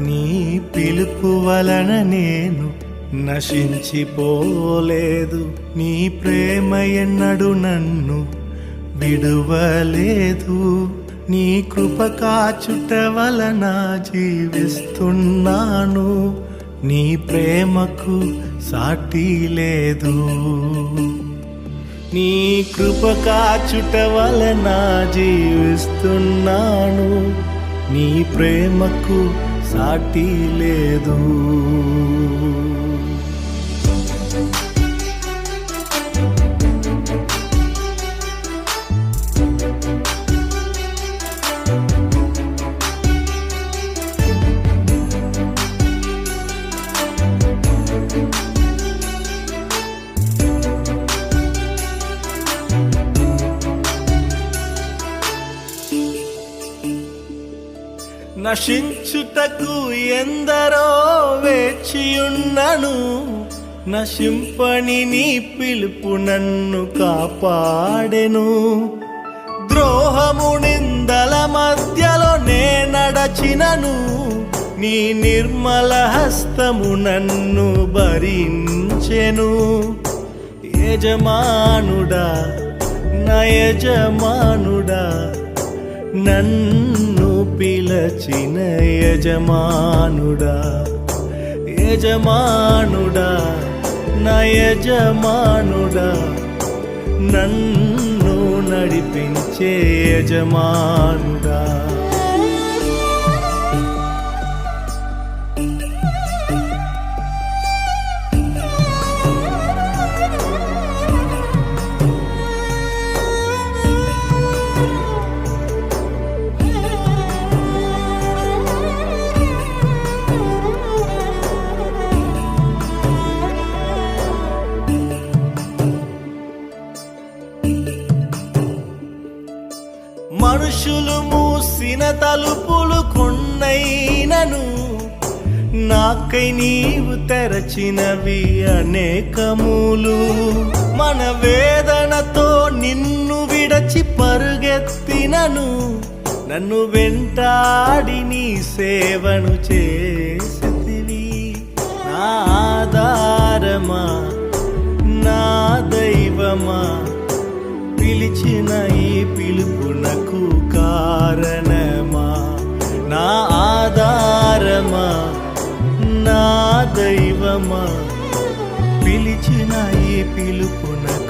నీ పిలుపు వలన నేను నశించిపోలేదు, నీ ప్రేమ ఎన్నడు నన్ను విడువలేదు. నీ కృప కాచుట వలన జీవిస్తున్నాను, నీ ప్రేమకు సాటి లేదు. నీ కృప కాచుట వలన జీవిస్తున్నాను, నీ ప్రేమకు సాటి లేదు. నశించుటకు ఎందరో వేచియున్నను, నశింపని నీ పిలుపు నన్ను కాపాడెను. ద్రోహము నిందల మధ్యలో నే నడచినను, నీ నిర్మల హస్తము నన్ను భరించెను. యజమానుడా నా యజమానుడా, నన్ను పిలచిన యజమానుడా, యజమానుడా నా యజమానుడా, నన్ను నడిపించే యజమానుడా. మనుషులు మూసిన తలుపులు కొన్నైనను, నాకై నీవు తెరచినవి అనేకములు. మన వేదనతో నిన్ను విడచి పరుగెత్తినను, నన్ను వెంటాడి నీ సేవను చేసితివి. నా ఆధారమా నా దైవమా, పిలిచిన ఈ పిలుపునకు కారణమా. నా ఆధారమా నా దైవమా, పిలిచిన ఈ పిలుపునకు